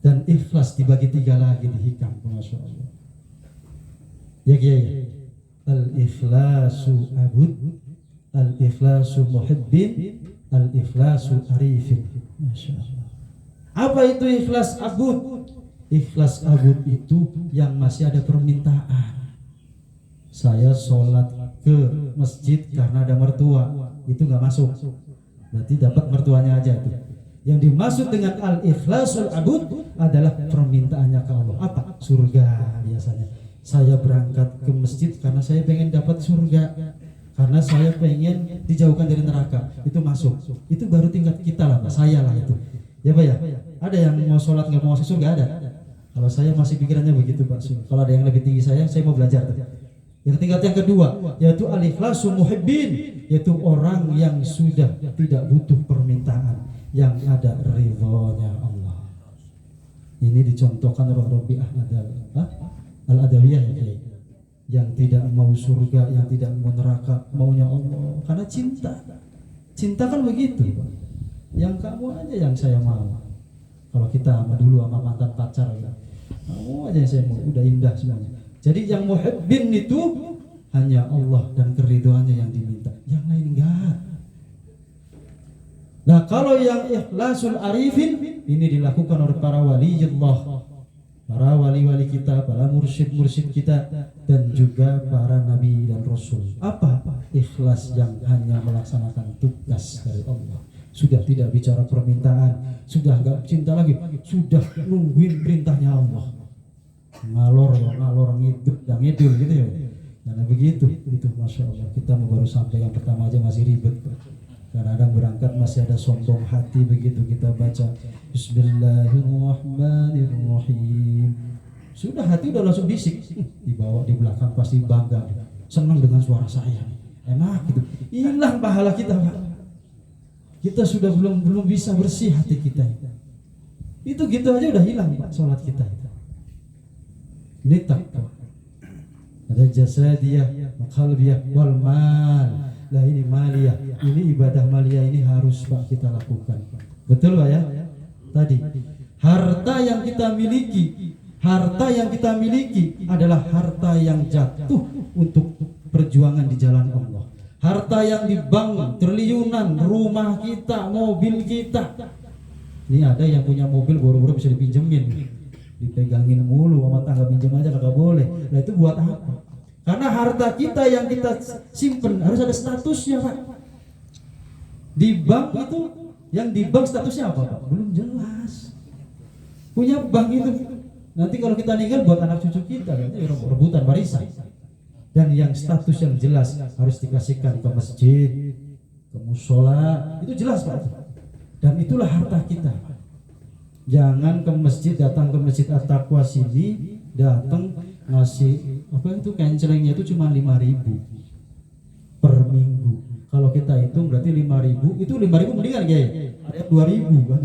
Dan ikhlas dibagi 3 lagi di hikam. Masya Allah. Ya. Al-ikhlasu abud, al-ikhlasu muhibbin, al-ikhlasu arifin. Masya Allah. Apa itu ikhlas abud? Ikhlas abud itu yang masih ada permintaan. Saya sholat ke masjid karena ada mertua, itu nggak masuk. Berarti dapat mertuanya aja itu. Yang dimaksud dengan al-ikhlasul abud adalah permintaannya ke Allah. Apa? Surga biasanya. Saya berangkat ke masjid karena saya pengen dapat surga, karena saya pengen dijauhkan dari neraka. Itu masuk. Itu baru tingkat kita lah, Pak. Saya lah itu. Ya Pak ya. Ada yang mau sholat nggak mau masuk surga ada. Kalau saya masih pikirannya begitu Pak. Kalau ada yang lebih tinggi saya mau belajar. Yang tingkat yang kedua yaitu al-ikhlasu muhibbin, yaitu orang yang sudah tidak butuh permintaan, yang ada ridhonya Allah. Ini dicontohkan oleh Rabi Ahmad Al-Adawiyah yang tidak mau surga, yang tidak mau neraka, maunya Allah karena cinta. Cinta kan begitu, Pak. Yang kamu aja yang saya mau. Kalau kita dulu sama mantan pacar ya, kamu aja yang saya mau, udah indah semuanya. Jadi yang muhibbin itu hanya Allah dan keridhoannya yang diminta, yang lain enggak. Nah, kalau yang ikhlasul arifin ini dilakukan oleh para waliullah, para wali-wali kita, para mursyid-mursyid kita, dan juga para nabi dan rasul. Apa? Ikhlas yang hanya melaksanakan tugas dari Allah. Sudah tidak bicara permintaan, sudah enggak cinta lagi, sudah nungguin perintahnya Allah. Ngalor ngidul gitu ya. Karena begitu, itu Masya Allah. Kita baru sampai yang pertama aja masih ribet. Kadang-kadang berangkat masih ada sombong hati begitu kita baca Bismillahirrahmanirrahim. Sudah hati udah langsung bisik. Dibawa di belakang pasti bangga, senang dengan suara saya. Enak gitu. Hilang pahala kita, Pak. Kita sudah belum bisa bersih hati kita. Itu gitu aja udah hilang Pak sholat kita. Ini takwa. Ada jasadiyah, qalbiyah, wal mal. Nah ini maliyah, ini ibadah maliyah ini harus Pak kita lakukan. Betul Pak ya? Tadi harta yang kita miliki adalah harta yang jatuh untuk perjuangan di jalan Allah. Harta yang di bank triliunan, rumah kita, mobil kita. Ini ada yang punya mobil boro-boro bisa dipinjemin, dipegangin mulu sama tangga, pinjam aja kagak boleh. Nah itu buat apa? Karena harta kita yang kita simpen harus ada statusnya Pak. Di bank itu, yang di bank statusnya apa Pak? Belum jelas. Punya bank itu, nanti kalau kita meninggal buat anak cucu kita, nanti rebutan warisan. Dan yang status yang jelas harus dikasihkan ke masjid, ke musola, itu jelas Pak. Dan itulah harta kita. Jangan ke masjid, datang ke masjid At-Taqwa sini, datang ngasih apa itu kencelengnya itu cuma 5.000 per minggu. Kalau kita hitung berarti 5.000, itu 5.000 mendingan kayak ada 2.000 kan.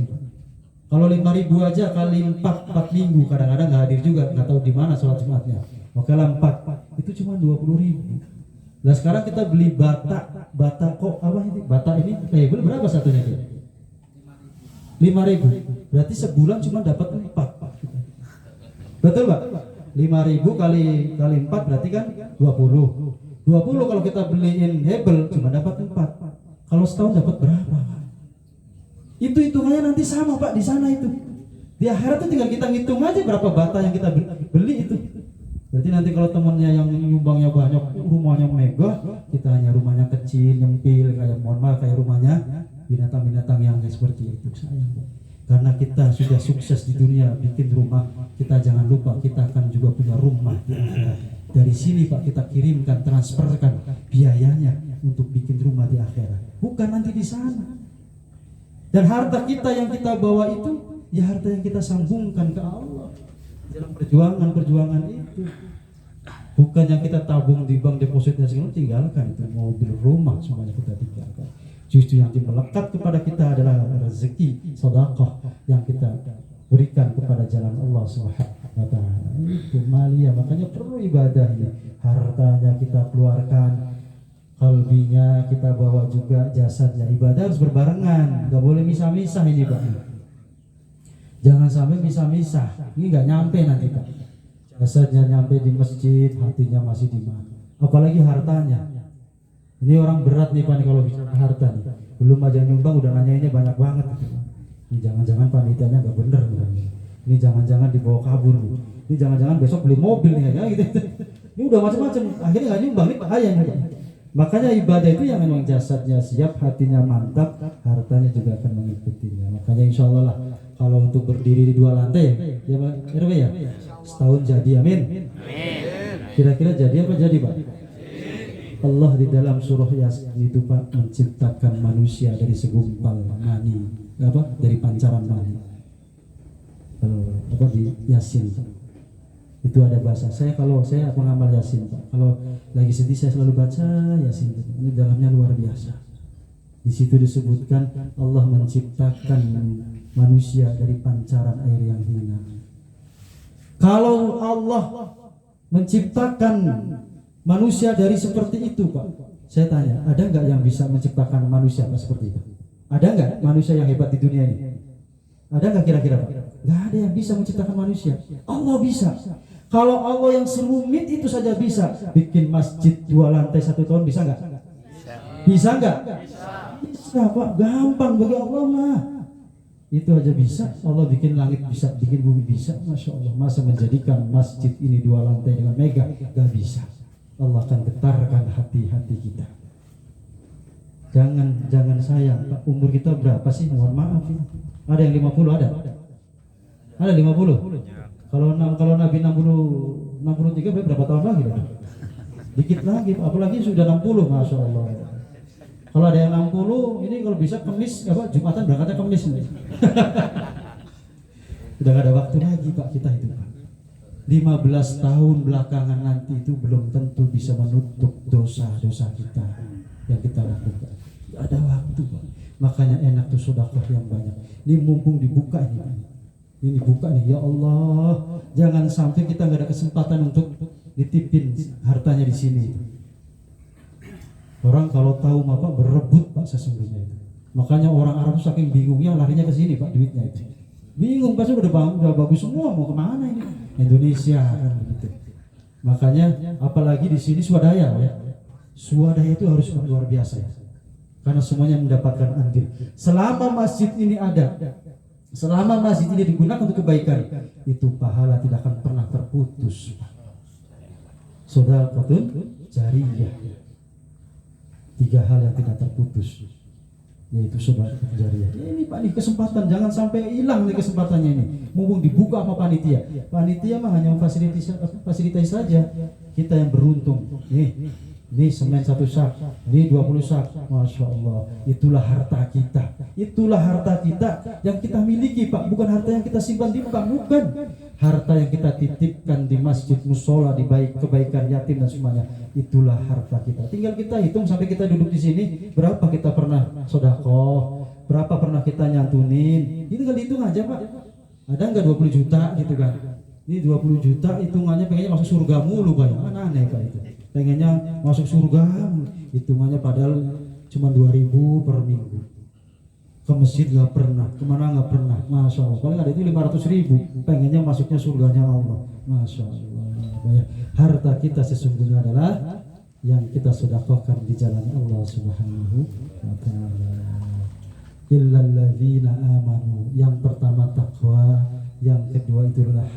Kalau 5.000 aja kali 4 minggu, kadang-kadang nggak hadir juga, nggak tahu di mana sholat Jumatnya. Oke lah 4, itu cuma 20.000. Nah sekarang kita beli bata kok apa ini? Bata ini berapa satunya dia? 5.000. Berarti sebulan cuma dapat 4 Pak. Betul Pak? 5.000 kali 4 berarti kan 20 kalau kita beliin hebel cuma dapat 4. Kalau setahun dapat berapa? Itu hitungannya nanti sama Pak di sana itu. Di akhirat itu tinggal kita ngitung aja berapa bata yang kita beli itu. Berarti nanti kalau temennya yang nyumbangnya banyak, rumahnya megah, kita hanya rumahnya kecil, nyempil, kayak mohon maaf kayak rumahnya binatang-binatang yang seperti itu. Sayang Pak. Karena kita sudah sukses di dunia bikin rumah, kita jangan lupa kita akan juga punya rumah di akhirat. Dari sini Pak kita kirimkan, transferkan biayanya untuk bikin rumah di akhirat. Bukan nanti di sana. Dan harta kita yang kita bawa itu, ya harta yang kita sambungkan ke Allah dalam perjuangan itu. Bukan yang kita tabung di bank depositnya segala, tinggalkan itu mobil, rumah semuanya kita tinggalkan. Justru yang melekat kepada kita adalah rezeki, sedekah yang kita berikan kepada jalan Allah Subhanahu Itu malia, makanya perlu ibadah ini. Hartanya kita keluarkan, kalbinya kita bawa juga, jasadnya. Ibadah harus berbarengan, nggak boleh misah-misah ini Pak. Jangan sampai misah-misah, ini nggak nyampe nanti Pak. Jasadnya nyampe di masjid, hatinya masih di mana. Apalagi hartanya. Ini orang berat nih Pak nih kalau bicara harta nih. Belum aja nyumbang udah nanyainnya banyak banget. Ini jangan-jangan panitianya nggak bener nih. Ini jangan-jangan dibawa kabur nih. Ini jangan-jangan besok beli mobil nih ya gitu. Ini udah macam-macam. Akhirnya nggak nyumbang, ini bahaya nih. Makanya ibadah itu yang memang jasadnya siap, hatinya mantap, hartanya juga akan mengikutinya. Makanya insya Allah lah kalau untuk berdiri di 2 lantai ya Pak RW ya, setahun jadi, amin. Kira-kira jadi apa jadi Pak? Allah di dalam surah Yasin itu Pak menciptakan manusia dari segumpal mani, apa? Dari pancaran mani. Apa di Yasin itu ada bahasa kalau saya pengamal Yasin Pak, kalau lagi sedih saya selalu baca Yasin. Ini dalamnya luar biasa. Di situ disebutkan Allah menciptakan manusia dari pancaran air yang hina. Kalau Allah menciptakan manusia dari seperti itu Pak, saya tanya, ada nggak yang bisa menciptakan manusia Pak seperti itu? Ada nggak manusia yang hebat di dunia ini? Ada nggak kira-kira Pak? Nggak ada yang bisa menciptakan manusia. Allah bisa. Kalau Allah yang serumit itu saja bisa bikin masjid 2 lantai 1 tahun, bisa nggak? Bisa nggak? Bisa Pak, gampang bagi Allah mah. Itu aja bisa. Allah bikin langit bisa, bikin bumi bisa. Masya Allah. Masa menjadikan masjid ini 2 lantai dengan megah? Gak bisa. Allah akan getarkan hati-hati kita. Jangan sayang Pak. Umur kita berapa sih? Mohon maaf ya. Ada yang 50 ada? Ada 50? Kalau Nabi 63 berapa tahun lagi? Dikit lagi, apalagi sudah 60, Masya Allah. Kalau ada yang 60, ini kalau bisa Kamis, Jumatan berangkatnya Kamis nih. Udah gak ada waktu lagi Pak kita itu Pak. 15 tahun belakangan nanti itu belum tentu bisa menutup dosa-dosa kita yang kita lakukan. Gak ada waktu Pak. Makanya enak tuh sedekah yang banyak. Ini mumpung dibuka ini Pak. Ini buka nih, ya Allah, jangan sampai kita nggak ada kesempatan untuk ditipin hartanya di sini. Orang kalau tahu Bapak berebut Pak sesungguhnya itu. Makanya orang Arab saking bingungnya larinya ke sini Pak duitnya itu. Bingung pasti udah bagus semua, mau kemana ini? Indonesia kan begitu. Makanya apalagi di sini swadaya ya. Swadaya itu harus luar biasa ya. Karena semuanya mendapatkan andil. Selama masjid ini ada, selama masjid ini digunakan untuk kebaikan, itu pahala tidak akan pernah terputus. Shadaqatun jariyah. 3 hal yang tidak terputus, yaitu shadaqatun jariyah. Ini Pak nih kesempatan, jangan sampai hilang nih kesempatannya ini. Mumpung dibuka sama panitia. Panitia mah hanya fasilitasi saja. Kita yang beruntung. Ini semen 1 sak, ini 20 sak, Masya Allah. Itulah harta kita. Itulah harta kita yang kita miliki Pak. Bukan harta yang kita simpan di bank, bukan. Harta yang kita titipkan di masjid, musola, di kebaikan yatim dan semuanya. Itulah harta kita. Tinggal kita hitung sampai kita duduk di sini, berapa kita pernah sedekah, berapa pernah kita nyantunin. Itu tinggal hitung aja Pak. Ada nggak 20 juta gitu kan? Ini 20 juta hitungannya pengennya masuk surga mulu Pak. Aneh Pak itu. Pengennya masuk surga, hitungannya padahal cuma 2.000 per minggu. Ke masjid nggak pernah, kemana nggak pernah. Masya Allah, paling ada itu 500.000. Pengennya masuknya surganya Allah. Masya Allah. Harta kita sesungguhnya adalah yang kita sedekahkan di jalan Allah Subhanahu wa Ta'ala. Illalladzina amanu. Yang pertama takwa, yang kedua itu adalah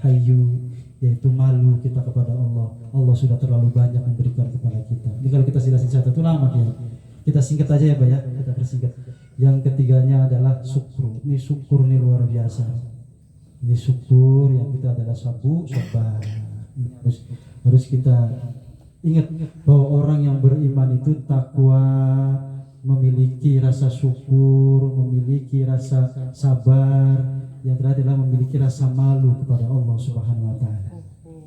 hayyu, yaitu malu kita kepada Allah. Allah sudah terlalu banyak memberikan kepada kita. Ini kalau kita singkat itu lama ya. Kita singkat aja ya Pak ya, kita persingkat. Yang ketiganya adalah syukur. Ini syukur ini luar biasa. Ini syukur yang kita adalah sabar. Harus kita ingat bahwa orang yang beriman itu takwa, memiliki rasa syukur, memiliki rasa sabar. Yang terakhir adalah memiliki rasa malu kepada Allah Subhanahu wa Ta'ala.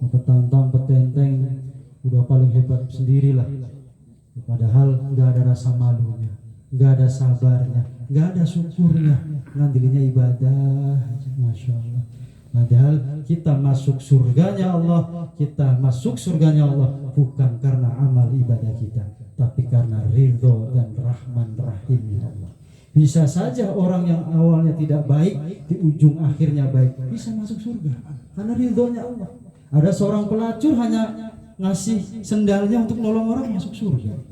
Petantang, petenteng, udah paling hebat sendirilah. Padahal nggak ada rasa malunya, nggak ada sabarnya, nggak ada syukurnya, ngandilinya ibadah. Masya Allah. Padahal kita masuk surganya Allah, kita masuk surganya Allah bukan karena amal ibadah kita, tapi karena ridho dan rahman rahimnya Allah. Bisa saja orang yang awalnya tidak baik, di ujung akhirnya baik, bisa masuk surga karena ridhonya Allah. Ada seorang pelacur hanya ngasih sendalnya untuk nolong orang, masuk surga.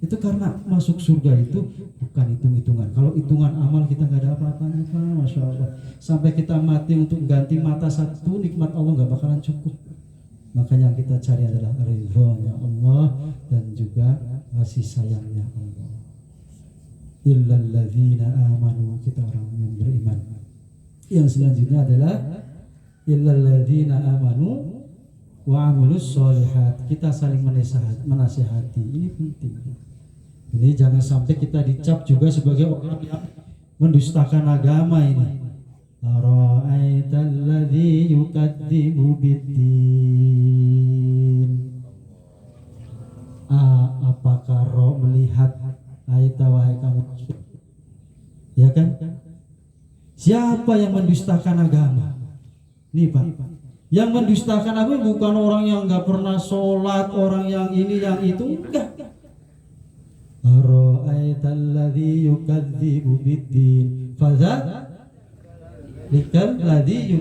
Itu karena masuk surga itu bukan hitung-hitungan. Kalau hitungan amal kita nggak ada apa-apanya, Pak, Masya Allah. Sampai kita mati untuk ganti mata satu, nikmat Allah nggak bakalan cukup. Makanya yang kita cari adalah ridhonya Allah dan juga kasih sayangnya Allah. Illalladzina amanu, kita orang yang beriman. Yang selanjutnya adalah illalladzina amanu wa amilus sholihat. Kita saling menasihati. Ini penting. Ini jangan sampai kita dicap juga sebagai orang yang mendustakan agama ini. Ara'aital ladzi yukadzibu biddin. Apakah roh melihat ayat wahai kamu? Ya kan? Siapa yang mendustakan agama? Nih Pak, yang mendustakan agama bukan orang yang nggak pernah sholat, orang yang ini yang itu, enggak. Ara'aital ladzi yukadzibu biddin fadzalikal ladzi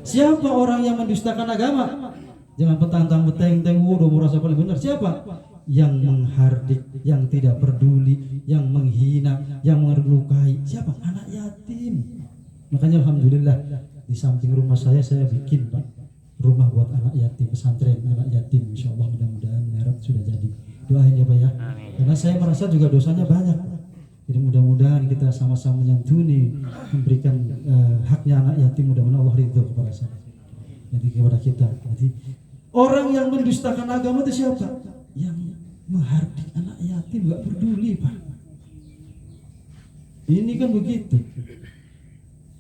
Siapa orang yang mendustakan agama? Jangan petantang-peteng udah merasa paling benar. Siapa? Yang menghardik, yang tidak peduli, yang menghina, yang melukai. Siapa? Anak yatim. Makanya alhamdulillah di samping rumah saya bikin Pak rumah buat anak yatim, pesantren anak yatim. Insyaallah mudah-mudahan Merah sudah jadi. Doain ya Pak ya. Karena saya merasa juga dosanya banyak. Jadi mudah-mudahan kita sama-sama menyantuni, memberikan haknya anak yatim. Mudah-mudahan Allah ridho kepada saya. Jadi kepada kita. Jadi orang yang mendustakan agama itu siapa? Yang menghardik anak yatim, nggak peduli Pak. Ini kan begitu.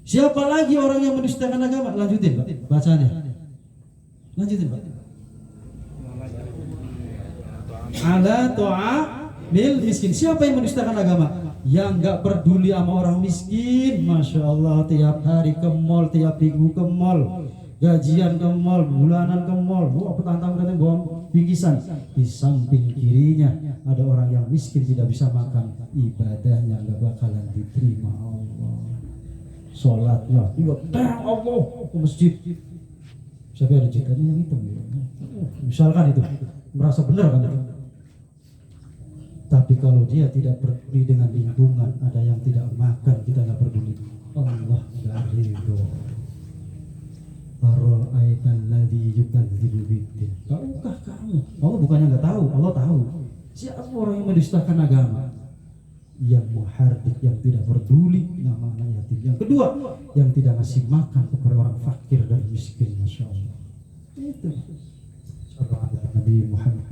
Siapa lagi orang yang mendustakan agama? Lanjutin Pak, bacanya. Lanjutin Pak. Ala ta'amil miskin. Siapa yang mendustakan agama? Yang nggak peduli sama orang miskin. Masya Allah, tiap hari ke mall, tiap minggu ke mall, gajian ke mall, bulanan ke mall. Petantang datang bawa bingkisan. Di samping kirinya ada orang yang miskin, tidak bisa makan. Ibadahnya nggak bakalan diterima Allah. Sholatnya juga Allah ke masjid. Siapa ada ceritanya yang hitam? Misalkan itu merasa benar kan itu. Tapi kalau dia tidak peduli dengan lingkungan, ada yang tidak makan, kita nggak peduli, Allah nggak ridho. Ara'aital ladzi yukadzibu biddin. Tahukah kamu? Allah bukannya nggak tahu, Allah tahu. Siapa orang yang mendustakan agama? Yang muhardik, yang tidak peduli nama anak yatim. Yang kedua, yang tidak ngasih makan kepada orang fakir dan miskin. Masya Allah. Itu. Sallallahu Nabi Muhammad.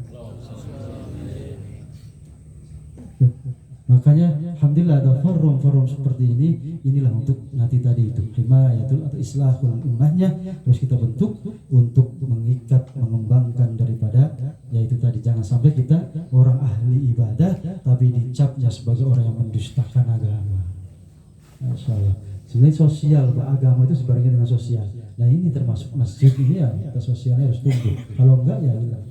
Makanya alhamdulillah ada forum-forum seperti ini. Inilah untuk nanti tadi itu himayatul atau islahul ummahnya terus kita bentuk untuk mengikat, mengembangkan daripada yaitu tadi jangan sampai kita orang ahli ibadah tapi dicapnya sebagai orang yang mendustakan agama. Masyaallah. Sebenarnya sosial agama itu sebaliknya dengan sosial. Nah ini termasuk masjid ini ya kita sosialnya harus tumbuh. Kalau enggak ya hilang.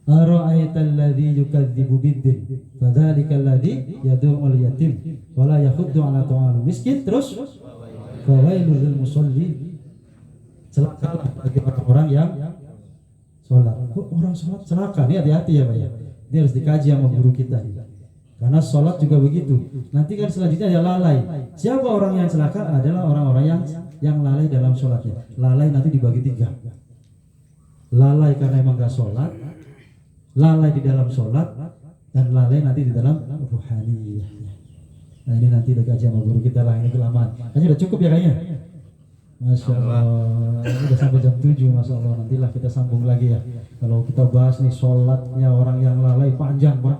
Ara'aital ladzi yukadzibu biddin fadzalikal ladzi yad'ul yatim wa la yakhuddu 'ala ta'amil miskin. Terus fawailul lil musallin. Celaka bagi orang yang sholat. Orang sholat celaka. Ini hati-hati ya Pak ya. Ini harus dikaji sama guru kita. Karena sholat juga begitu. Nanti kan selanjutnya ada lalai. Siapa orang yang celaka? Adalah orang-orang yang lalai dalam sholatnya. Lalai nanti dibagi tiga. Lalai karena emang gak sholat, lalai di dalam sholat, dan lalai nanti di dalam ruhaniyah. Nah ini nanti udah kajian sama guru kita lah, ini kelamaan. Kayaknya udah cukup ya kayaknya. Masya Allah, ini udah sampai jam 7, Masya Allah. Nantilah kita sambung lagi ya. Kalau kita bahas nih sholatnya orang yang lalai panjang Pak,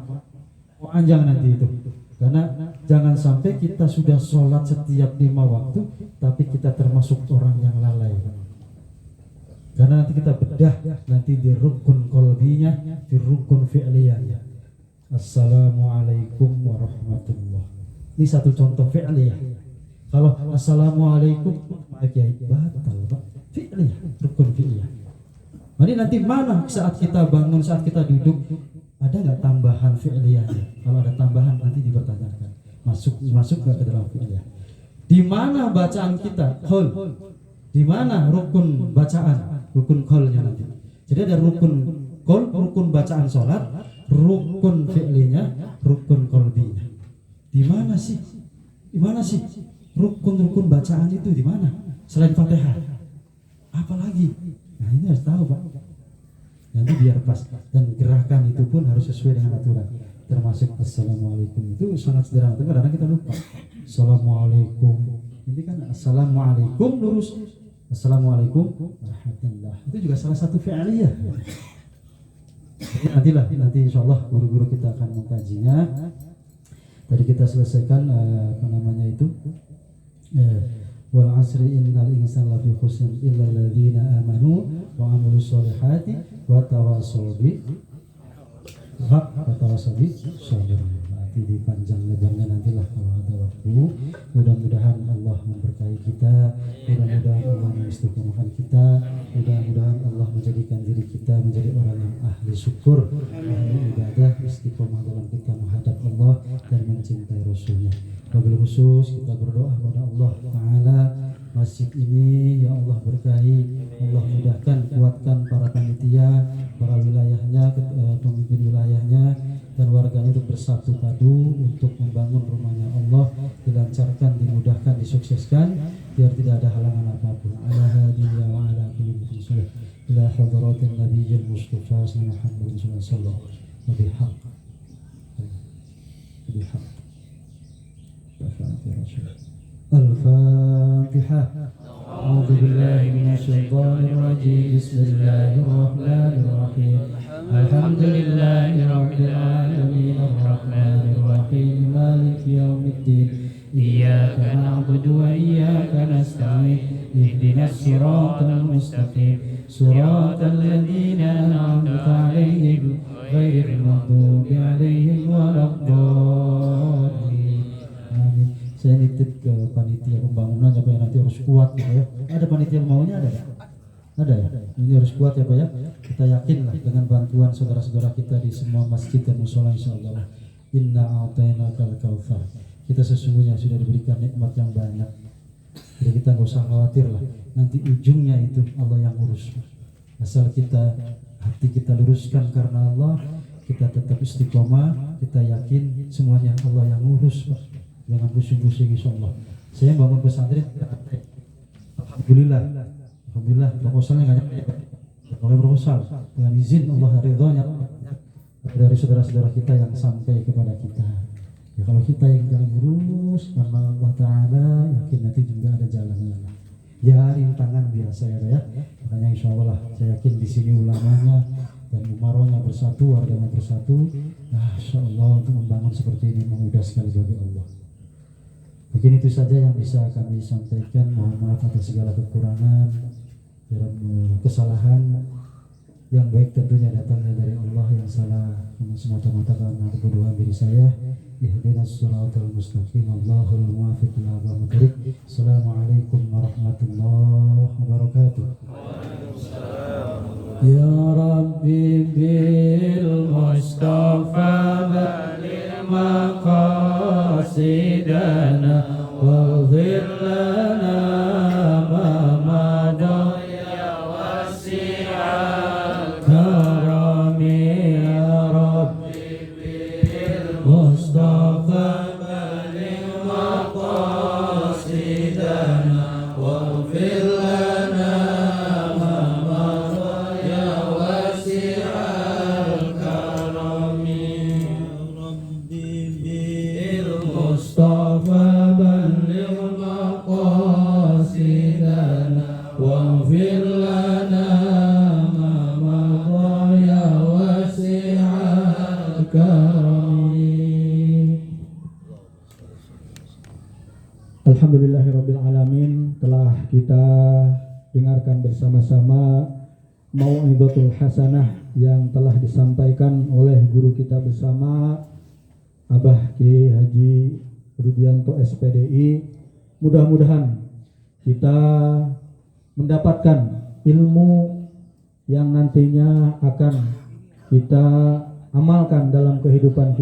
panjang nanti itu. Karena jangan sampai kita sudah sholat setiap 5 waktu, tapi kita termasuk orang yang lalai. Karena nanti kita bedah nanti di rukun kolbinya, di rukun fi'liyahnya. Assalamualaikum warahmatullahi. Ini satu contoh fi'liyah. Kalau assalamualaikum Kiai batal Pak. Fi'liyah, rukun fi'liyah. Jadi nanti mana saat kita bangun, saat kita duduk, ada nggak tambahan fi'liyahnya? Kalau ada tambahan nanti dipertanyakan. Masuk nggak ke dalam fi'liyah? Di mana bacaan kita? Qol. Di mana rukun bacaan? Rukun qolnya nanti. Jadi ada rukun qol, rukun bacaan sholat, rukun fi'linya, rukun qalbinya. Di mana sih? Di mana sih? Rukun-rukun bacaan itu di mana? Selain Fatihah. Apalagi? Nah ini harus tahu Pak. Nanti biar pas, dan gerakan itu pun harus sesuai dengan aturan. Termasuk assalamualaikum itu sangat sederhana. Kadang kita lupa. Assalamualaikum. Ini kan assalamualaikum lurus. Assalamualaikum warahmatullah. Itu juga salah satu fi'liyah. Jadi nanti insyaallah guru-guru kita akan mengkajinya. Tadi kita selesaikan wal asri innal insana lafi khusr illa alladziina aamanu wa 'amilus sholihati wa tawassaw bil haqq wa tawassaw bis sabr. Nanti dipanjang lebarnya nantilah kalau ada waktu. Mudah-mudahan Allah memberkahi kita, mudah-mudahan Allah mengistiqomahkan kita, mudah-mudahan Allah menjadikan diri kita menjadi orang yang ahli syukur, ahli ibadah, istiqomah dalam kita menghadap Allah dan mencintai Rasulnya. Wabil khusus kita berdoa kepada Allah Ta'ala, masjid ini ya Allah berkahi, Allah mudahkan, kuatkan para panitia, para wilayahnya, pemimpin wilayahnya dan warganya untuk bersatu padu untuk membangun rumahnya Allah, dilancarkan, dimudahkan, disukseskan biar tidak ada halangan apapun. Ala hadiyya wa ala kulli muslih ila hadratin nabiyil mustafa Muhammadin sallallahu alaihi wasallam. الفاتحة. أعوذ بالله من الشيطان الرجيم. بسم الله الرحمن الرحيم. الحمد لله رب العالمين الرحمن الرحيم مالك يوم الدين إياك نعبد وإياك نستعين اهدنا الصراط المستقيم صراط الذين أنعمت عليهم غير المغضوب عليهم ولا الضالين. Saya nitip ke panitia pembangunan ya Pak ya, nanti harus kuat ya Pak ya. Ada panitia pembangunannya ada? Ada ya? Ini harus kuat ya Pak ya. Kita yakin lah dengan bantuan saudara-saudara kita di semua masjid dan mushola insyaallah. Inna a'tainakal kautsar. Kita sesungguhnya sudah diberikan nikmat yang banyak. Jadi kita nggak usah khawatir lah. Nanti ujungnya itu Allah yang urus. Asal kita hati kita luruskan karena Allah, kita tetap istiqomah, kita yakin semuanya Allah yang urus Pak. Jangan pusing-pusing insyaallah. Saya bangun pesantren Alhamdulillah proposalnya nggak nyampe. Oleh proposal dengan izin Allah, ridhonya dari saudara-saudara kita yang sampai kepada kita. Ya kalau kita yang jalan lurus karena Allah Ta'ala, yakin nanti juga ada jalannya. Ya rintangan biasa ya Pak ya. Makanya insyaallah saya yakin di sini ulamanya dan umarohnya bersatu, warganya bersatu. Insyaallah untuk membangun seperti ini mudah sekali bagi Allah. Mungkin itu saja yang bisa kami sampaikan. Mohon maaf atas segala kekurangan dan kesalahan. Yang baik tentunya datangnya dari Allah, yang salah semata-mata karena kebodohan diri saya. Ihdinas siratal mustaqim. Allahul muwaffiq ila aqwamit thoriq. Assalamualaikum warahmatullahi wabarakatuh. Ya Rabbi bil Mustafa balil maqasidana waghfir lana ma madha ya wasi'al karami ya Rabbi bil Mustafa balil maqasidana waghfir lana ma madha ya wasi'al karami Mustafa balligh maqasidana waghfir lana ma madha ya wasi'al karami. Alhamdulillahirabbil alamin. Telah kita dengarkan bersama-sama mau'izatul hasanah yang telah disampaikan oleh guru kita bersama Abah Kiai Haji Rudianto SPDI. Mudah-mudahan kita mendapatkan ilmu yang nantinya akan kita amalkan dalam kehidupan kita.